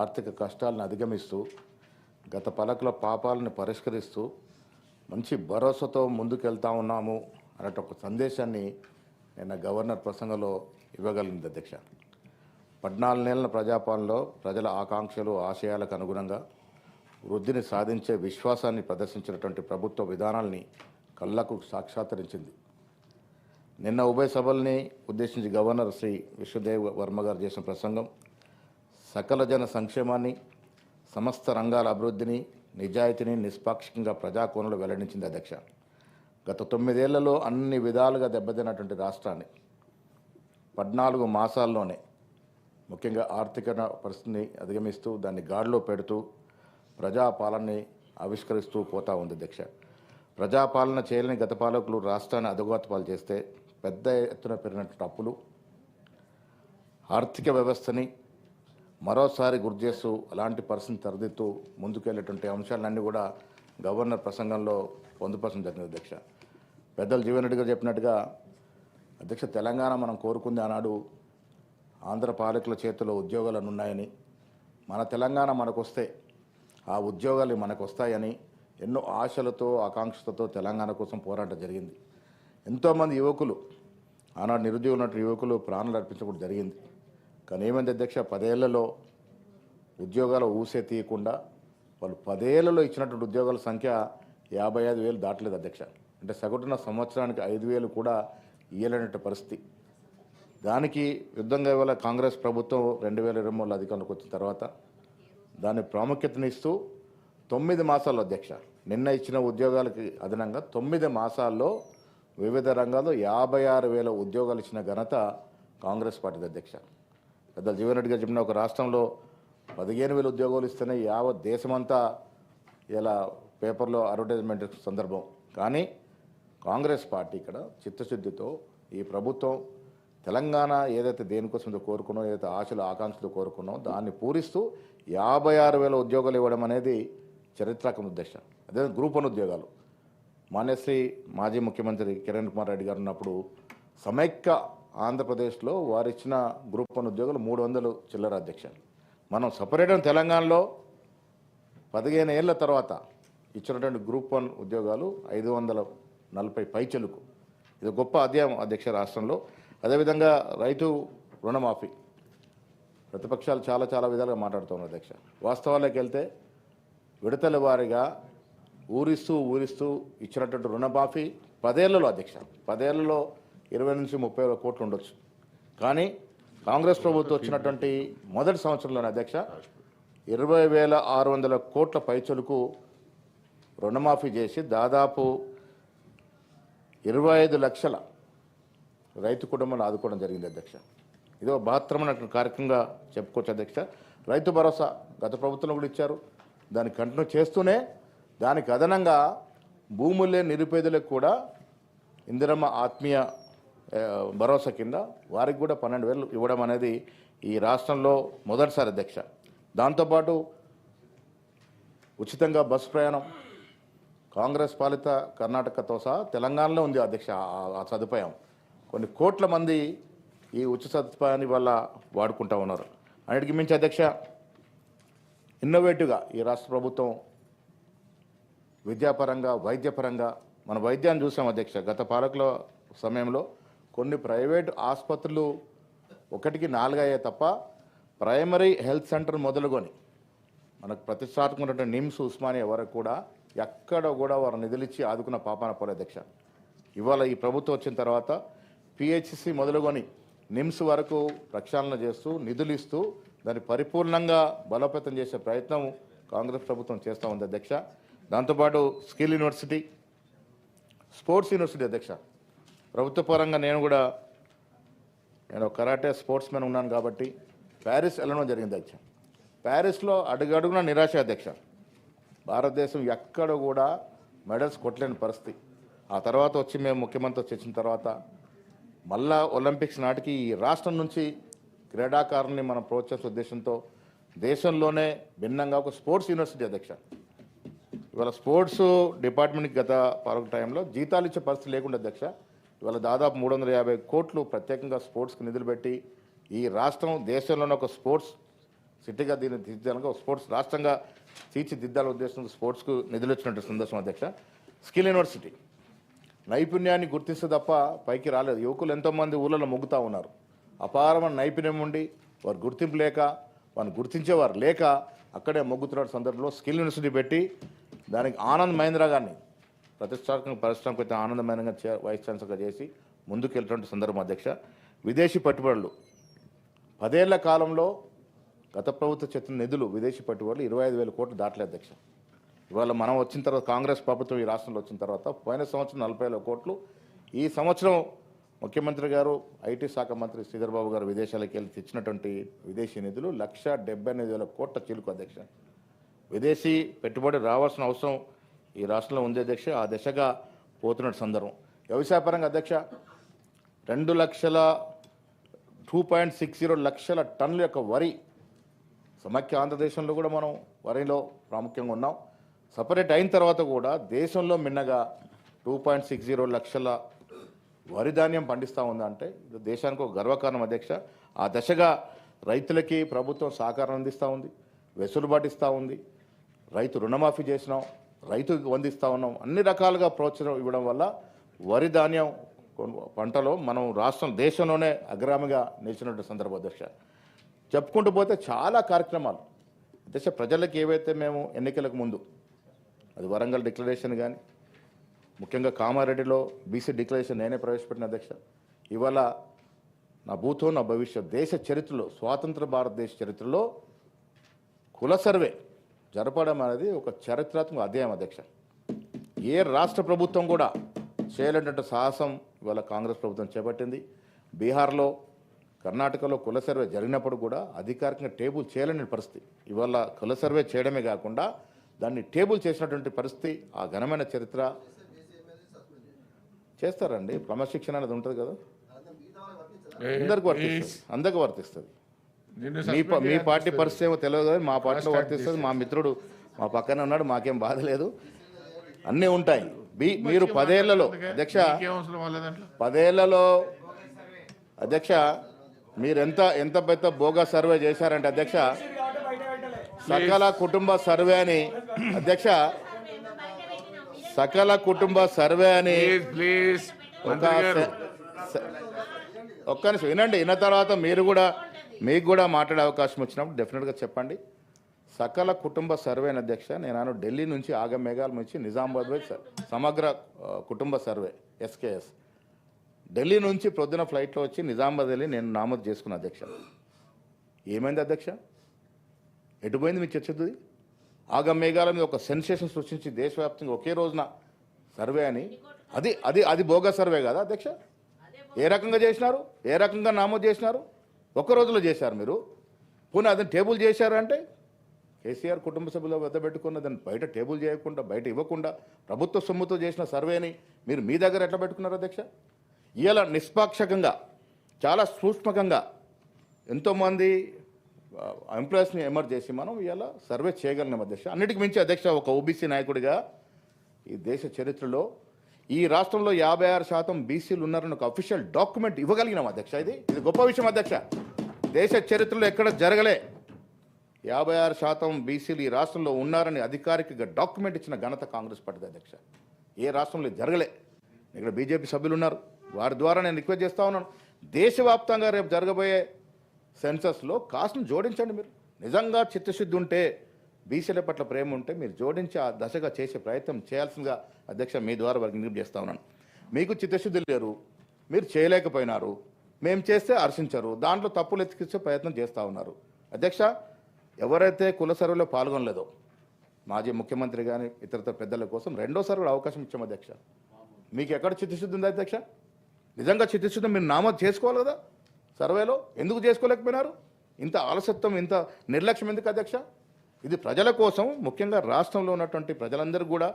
ఆర్థిక కష్టాలను అధిగమిస్తూ గత పాలకుల పాపాలను పరిష్కరిస్తూ మంచి భరోసాతో ముందుకెళ్తా ఉన్నాము అనే ఒక సందేశాన్ని నిన్న గవర్నర్ ప్రసంగంలో ఇవ్వగలిగింది అధ్యక్ష. 14 నెలల ప్రజాపాలనలో ప్రజల ఆకాంక్షలు ఆశయాలకు అనుగుణంగా వృద్ధిని సాధించే విశ్వాసాన్ని ప్రదర్శించినటువంటి ప్రభుత్వ విధానాల్ని కళ్ళకు సాక్షాత్కరించింది. నిన్న ఉభయ సభల్ని ఉద్దేశించి గవర్నర్ శ్రీ విశ్వదేవ్ వర్మ గారు చేసిన ప్రసంగం సకల జన సంక్షేమాన్ని, సమస్త రంగాల అభివృద్ధిని, నిజాయితీని నిష్పాక్షికంగా ప్రజాకోణంలో వెల్లడించింది అధ్యక్ష. గత 9 ఏళ్లలో అన్ని విధాలుగా దెబ్బతిన్నటువంటి రాష్ట్రాన్ని 14 మాసాల్లోనే ముఖ్యంగా ఆర్థిక పరిస్థితిని అధిగమిస్తూ దాన్ని గాడిలో పెడుతూ ప్రజాపాలనని ఆవిష్కరిస్తూ పోతా ఉంది అధ్యక్ష. ప్రజాపాలన చేయలేని గత పాలకులు రాష్ట్రాన్ని అధోగతిపాలు చేస్తే పెద్ద ఎత్తున పెరిగినటువంటి అప్పులు, ఆర్థిక వ్యవస్థని మరోసారి గుర్తు చేస్తూ అలాంటి పరిస్థితిని తరదిద్దుతూ ముందుకెళ్ళేటువంటి అంశాలన్నీ కూడా గవర్నర్ ప్రసంగంలో పొందుపరచడం జరిగింది అధ్యక్ష. పెద్దలు జీవన్ రెడ్డి గారు చెప్పినట్టుగా అధ్యక్ష, తెలంగాణ మనం కోరుకుంది ఆనాడు ఆంధ్ర పాలకుల చేతిలో ఉద్యోగాలను ఉన్నాయని, మన తెలంగాణ మనకొస్తే ఆ ఉద్యోగాలు మనకు వస్తాయని ఎన్నో ఆశలతో ఆకాంక్షలతో తెలంగాణ కోసం పోరాటం జరిగింది. ఎంతోమంది యువకులు ఆనాడు నిరుద్యోగులు యువకులు ప్రాణాలు అర్పించడం జరిగింది. కానీ ఏమైంది అధ్యక్ష, 10 ఏళ్లలో ఉద్యోగాలు ఊసే తీయకుండా వాళ్ళు 10 ఏళ్లలో ఇచ్చినటువంటి ఉద్యోగాల సంఖ్య 55,000 దాటలేదు అధ్యక్ష. అంటే సగటున సంవత్సరానికి 5,000 కూడా ఇయ్యలేనట్టు పరిస్థితి. దానికి యుద్ధంగా ఇవాళ కాంగ్రెస్ ప్రభుత్వం 2023లో అధికారంలోకి వచ్చిన తర్వాత దాని ప్రాముఖ్యతనిస్తూ 9 మాసాల్లో అధ్యక్ష, నిన్న ఇచ్చిన ఉద్యోగాలకి అదనంగా 9 మాసాల్లో వివిధ రంగాల్లో 56,000 ఉద్యోగాలు ఇచ్చిన ఘనత కాంగ్రెస్ పార్టీది అధ్యక్ష. పెద్దలు జీవన్ రెడ్డి గారు చెప్పిన ఒక రాష్ట్రంలో 15,000 ఉద్యోగాలు ఇస్తేనే యావత్ దేశమంతా ఇలా పేపర్లో అడ్వర్టైజ్మెంట్ సందర్భం. కానీ కాంగ్రెస్ పార్టీ ఇక్కడ చిత్తశుద్ధితో ఈ ప్రభుత్వం తెలంగాణ ఏదైతే దేనికోసం కోరుకున్నో, ఏదైతే ఆశలు ఆకాంక్షలు కోరుకున్నో దాన్ని పూరిస్తూ 56,000 ఉద్యోగాలు ఇవ్వడం అనేది చరిత్రాత్మక ఉద్దేశం. అదే గ్రూప్ 1 ఉద్యోగాలు మాన్యశ్రీ మాజీ ముఖ్యమంత్రి కిరణ్ కుమార్ రెడ్డి గారు ఉన్నప్పుడు సమైక్య ఆంధ్రప్రదేశ్లో వారిచ్చిన గ్రూప్ 1 ఉద్యోగాలు 300 చిల్లర అధ్యక్ష. మనం సపరేట్ తెలంగాణలో 15 ఏళ్ల తర్వాత ఇచ్చినటువంటి గ్రూప్ 1 ఉద్యోగాలు 540 పైచెలుకు. ఇది గొప్ప అధ్యాయం అధ్యక్ష రాష్ట్రంలో. అదేవిధంగా రైతు రుణమాఫీ ప్రతిపక్షాలు చాలా విధాలుగా మాట్లాడుతున్నారు అధ్యక్ష. వాస్తవాల్లోకి వెళ్తే విడతల వారీగా ఊరిస్తూ ఇచ్చినటువంటి రుణమాఫీ 10 ఏళ్లలో అధ్యక్ష, 10 ఏళ్లలో 20 నుంచి 30 కోట్లు ఉండొచ్చు. కానీ కాంగ్రెస్ ప్రభుత్వం వచ్చినటువంటి మొదటి సంవత్సరంలోనే అధ్యక్ష 20,600 కోట్ల పైచలుకు రుణమాఫీ చేసి దాదాపు 25 లక్షల రైతు కుటుంబాలను ఆదుకోవడం జరిగింది అధ్యక్ష. ఇదో బహత్తరమైన కార్యక్రమంగా చెప్పుకోవచ్చు అధ్యక్ష. రైతు భరోసా గత ప్రభుత్వంలో కూడా ఇచ్చారు. దాన్ని కంటిన్యూ చేస్తూనే దానికి అదనంగా భూములు లేని నిరుపేదలకు కూడా ఇందిరమ్మ ఆత్మీయ భరోసా కింద వారికి కూడా 12,000 ఇవ్వడం అనేది ఈ రాష్ట్రంలో మొదటిసారి అధ్యక్ష. దాంతోపాటు ఉచితంగా బస్సు ప్రయాణం కాంగ్రెస్ పాలిత కర్ణాటకతో సహా తెలంగాణలో ఉంది అధ్యక్ష. ఆ సదుపాయం కొన్ని కోట్ల మంది ఈ ఉచిత సదుపాయాన్ని వల్ల వాడుకుంటూ ఉన్నారు. అన్నిటికీ మించి అధ్యక్ష, ఇన్నోవేటివ్గా ఈ రాష్ట్ర ప్రభుత్వం విద్యాపరంగా వైద్యపరంగా మన వైద్యాన్ని చూసాం అధ్యక్ష. గత పాలకుల సమయంలో కొన్ని ప్రైవేటు ఆసుపత్రులు 1కి 4 అయ్యాయి తప్ప ప్రైమరీ హెల్త్ సెంటర్ మొదలుకొని మనకు ప్రతిష్టాత్మకమైన నిమ్స్, ఉస్మానియా వరకు కూడా ఎక్కడ కూడా వారు నిధులు ఇచ్చి ఆదుకున్న పాపాన పోలే అధ్యక్ష. ఇవాళ ఈ ప్రభుత్వం వచ్చిన తర్వాత పిహెచ్సి మొదలుకొని నిమ్స్ వరకు ప్రక్షాళన చేస్తూ నిధులు ఇస్తూ దాన్ని పరిపూర్ణంగా బలోపేతం చేసే ప్రయత్నం కాంగ్రెస్ ప్రభుత్వం చేస్తూ ఉంది అధ్యక్ష. దాంతోపాటు స్కిల్ యూనివర్సిటీ, స్పోర్ట్స్ యూనివర్సిటీ అధ్యక్ష. ప్రభుత్వ పరంగా నేను కరాటే స్పోర్ట్స్ మ్యాన్ ఉన్నాను కాబట్టి ప్యారిస్ వెళ్ళడం జరిగింది అధ్యక్ష. ప్యారిస్లో అడుగడుగున నిరాశ అధ్యక్ష. భారతదేశం ఎక్కడ కూడా మెడల్స్ కొట్టలేని పరిస్థితి. ఆ తర్వాత వచ్చి మేము ముఖ్యమంత్రి వచ్చిన తర్వాత మళ్ళా ఒలింపిక్స్ నాటికి ఈ రాష్ట్రం నుంచి క్రీడాకారుల్ని మనం ప్రోత్సహించే ఉద్దేశంతో దేశంలోనే భిన్నంగా ఒక స్పోర్ట్స్ యూనివర్సిటీ అధ్యక్ష. ఇవాళ స్పోర్ట్స్ డిపార్ట్మెంట్కి గత పాలక టైంలో జీతాలు ఇచ్చే పరిస్థితి లేకుండా అధ్యక్ష. ఇవాళ దాదాపు 350 కోట్లు ప్రత్యేకంగా స్పోర్ట్స్కి నిధులు పెట్టి ఈ రాష్ట్రం దేశంలోనే ఒక స్పోర్ట్స్ సిటీగా దీన్ని తీర్చిదిద్దాలని స్పోర్ట్స్ రాష్ట్రంగా తీర్చిదిద్దాల ఉద్దేశంతో స్పోర్ట్స్కు నిధులు వచ్చినట్టు సందర్శం అధ్యక్ష. స్కిల్ యూనివర్సిటీ నైపుణ్యాన్ని గుర్తిస్తే తప్ప పైకి రాలేదు. యువకులు ఎంతోమంది ఊళ్ళలో మొగ్గుతూ ఉన్నారు. అపారమైన నైపుణ్యం ఉండి వారు గుర్తింపు లేక వారిని గుర్తించేవారు లేక అక్కడే మొగ్గుతున్న సందర్భంలో స్కిల్ యూనివర్సిటీ పెట్టి దానికి ఆనంద్ మహేంద్ర గారిని పరిశ్రమకైతే ఆనంద్ మహేంద్ర వైస్ ఛాన్సలర్గా చేసి ముందుకెళ్ళినటువంటి సందర్భం అధ్యక్ష. విదేశీ పెట్టుబడులు 10 ఏళ్ల కాలంలో గత ప్రభుత్వ చెత్త నిధులు విదేశీ పెట్టుబడులు 25,000 కోట్లు దాటలే అధ్యక్ష. ఇవాళ మనం వచ్చిన తర్వాత కాంగ్రెస్ ప్రభుత్వం ఈ రాష్ట్రంలో వచ్చిన తర్వాత పోయిన సంవత్సరం 40,000 కోట్లు, ఈ సంవత్సరం ముఖ్యమంత్రి గారు ఐటీ శాఖ మంత్రి శ్రీధర్ బాబు గారు విదేశాలకు వెళ్ళి తెచ్చినటువంటి విదేశీ నిధులు 1,78,000 కోట్ల చిలుకు అధ్యక్ష. విదేశీ పెట్టుబడి రావాల్సిన అవసరం ఈ రాష్ట్రంలో ఉంది అధ్యక్ష. ఆ దిశగా పోతున్న సందర్భం. వ్యవసాయపరంగా అధ్యక్ష 2.60 లక్షల టన్నుల యొక్క వరి సమైక్య ఆంధ్రదేశంలో కూడా మనం వరిలో ప్రాముఖ్యంగా ఉన్నాం. సపరేట్ అయిన తర్వాత కూడా దేశంలో మిన్నగా 2.60 లక్షల వరి ధాన్యం పండిస్తూ ఉందంటే ఇది దేశానికి ఒక గర్వకారణం అధ్యక్ష. ఆ దశగా రైతులకి ప్రభుత్వం సహకారం అందిస్తూ ఉంది, వెసులుబాటు ఇస్తూ ఉంది. రైతు రుణమాఫీ చేసినాం, రైతుకి వందిస్తూ ఉన్నాం. అన్ని రకాలుగా ప్రోత్సాహం ఇవ్వడం వల్ల వరి ధాన్యం పంటలో మనం రాష్ట్రం దేశంలోనే అగ్రగామిగా నిలిచినటువంటి సందర్భం అధ్యక్ష. చెప్పుకుంటూ పోతే చాలా కార్యక్రమాలు అధ్యక్ష. ప్రజలకు ఏవైతే మేము ఎన్నికలకు ముందు అది వరంగల్ డిక్లరేషన్ కానీ ముఖ్యంగా కామారెడ్డిలో బీసీ డిక్లరేషన్ నేనే ప్రవేశపెట్టిన అధ్యక్ష. ఇవాళ నా భూతో నా భవిష్యత్ దేశ చరిత్రలో స్వాతంత్ర భారతదేశ చరిత్రలో కుల సర్వే జరపడం అనేది ఒక చారిత్రాత్మక అధ్యాయం అధ్యక్ష. ఏ రాష్ట్ర ప్రభుత్వం కూడా చేయలేనటువంటి సాహసం ఇవాళ కాంగ్రెస్ ప్రభుత్వం చేపట్టింది. బీహార్లో కర్ణాటకలో కుల సర్వే జరిగినప్పుడు కూడా అధికారికంగా టేబుల్ చేయలేని పరిస్థితి. ఇవాళ కుల సర్వే చేయడమే కాకుండా దాన్ని టేబుల్ చేసినటువంటి పరిస్థితి. ఆ ఘనమైన చరిత్ర చేస్తారండి. క్రమశిక్షణ అనేది ఉంటుంది కదా, అందరికి వర్తిస్తుంది. మీ పార్టీ పరిస్థితి ఏమో తెలియదు కదా, మా పార్టీలో వర్తిస్తుంది. మా మిత్రుడు మా పక్కనే ఉన్నాడు, మాకేం బాధ లేదు, అన్నీ ఉంటాయి. మీరు 10 ఏళ్లలో అధ్యక్ష 10 ఏళ్లలో అధ్యక్ష మీరు ఎంత పెద్ద బోగా సర్వే చేశారంటే అధ్యక్ష, సకల కుటుంబ సర్వే అని అధ్యక్ష, సకల కుటుంబ సర్వే అని ఒక్క నిమిషం వినండి. విన్న తర్వాత మీకు కూడా మాట్లాడే అవకాశం వచ్చినప్పుడు డెఫినెట్గా చెప్పండి. సకల కుటుంబ సర్వే అని అధ్యక్ష నేను ఢిల్లీ నుంచి ఆగమేఘాల నుంచి నిజామాబాద్ వైపు సమగ్ర కుటుంబ సర్వే SKS ఢిల్లీ నుంచి ప్రొద్దున ఫ్లైట్లో వచ్చి నిజామాబాద్ వెళ్ళి నేను నామోదు చేసుకున్న అధ్యక్ష. ఏమైంది అధ్యక్ష? ఎటుపోయింది మీ చర్చది? ఆగమేఘాల మీద ఒక సెన్సేషన్ సృష్టించి దేశవ్యాప్తంగా ఒకే రోజున సర్వే అని అది బోగస్ సర్వే కదా అధ్యక్ష? ఏ రకంగా చేసినారు, ఏ రకంగా నామోదు చేసినారు? ఒక్క రోజులో చేశారు మీరు. పోనీ అదని టేబుల్ చేశారంటే కేసీఆర్ కుటుంబ సభ్యుల వద్ద పెట్టుకున్న దాన్ని బయట టేబుల్ చేయకుండా బయట ఇవ్వకుండా ప్రభుత్వ సొమ్ముతో చేసిన సర్వేని మీరు మీ దగ్గర ఎట్లా పెట్టుకున్నారు అధ్యక్ష? ఇలా నిష్పాక్షకంగా చాలా సూక్ష్మకంగా ఎంతోమంది ఎంప్లాయీస్ని ఎమర్జ్ చేసి మనం ఇలా సర్వే చేయగలిగినాం అధ్యక్ష. అన్నిటికి మించి అధ్యక్ష ఒక ఓబీసీ నాయకుడిగా ఈ దేశ చరిత్రలో ఈ రాష్ట్రంలో 56% బీసీలు ఉన్నారని ఒక అఫీషియల్ డాక్యుమెంట్ ఇవ్వగలిగినాం అధ్యక్ష. ఇది గొప్ప విషయం అధ్యక్ష. దేశ చరిత్రలో ఎక్కడ జరగలే 56% బీసీలు ఈ రాష్ట్రంలో ఉన్నారని అధికారికంగా డాక్యుమెంట్ ఇచ్చిన ఘనత కాంగ్రెస్ పార్టీ అధ్యక్ష. ఏ రాష్ట్రంలో జరగలే. ఇక్కడ బీజేపీ సభ్యులు ఉన్నారు, వారి ద్వారా నేను రిక్వెస్ట్ చేస్తూ ఉన్నాను, దేశవ్యాప్తంగా రేపు జరగబోయే సెన్సస్లో కాస్ట్ను జోడించండి. మీరు నిజంగా చిత్తశుద్ధి ఉంటే, బీసీల పట్ల ప్రేమ ఉంటే మీరు జోడించి ఆ దశగా చేసే ప్రయత్నం చేయాల్సిందిగా అధ్యక్ష మీ ద్వారా వారికి విజ్ఞప్తి చేస్తూ ఉన్నాను. మీకు చిత్తశుద్ధి లేరు, మీరు చేయలేకపోయినారు, మేము చేస్తే హర్షించరు, దాంట్లో తప్పులు ఎత్తికిచ్చే ప్రయత్నం చేస్తూ ఉన్నారు అధ్యక్ష. ఎవరైతే కుల సర్వేలో పాల్గొనలేదో మాజీ ముఖ్యమంత్రి కానీ ఇతరతర పెద్దల కోసం రెండోసారి కూడా అవకాశం ఇచ్చాం అధ్యక్ష. మీకు ఎక్కడ చిత్తశుద్ధి ఉంది అధ్యక్ష? నిజంగా చిత్తశుద్ధి మీరు నామోదు చేసుకోవాలి కదా సర్వేలో. ఎందుకు చేసుకోలేకపోయినారు? ఇంత ఆలస్యత్వం, ఇంత నిర్లక్ష్యం ఎందుకు అధ్యక్ష? ఇది ప్రజల కోసం, ముఖ్యంగా రాష్ట్రంలో ఉన్నటువంటి ప్రజలందరూ కూడా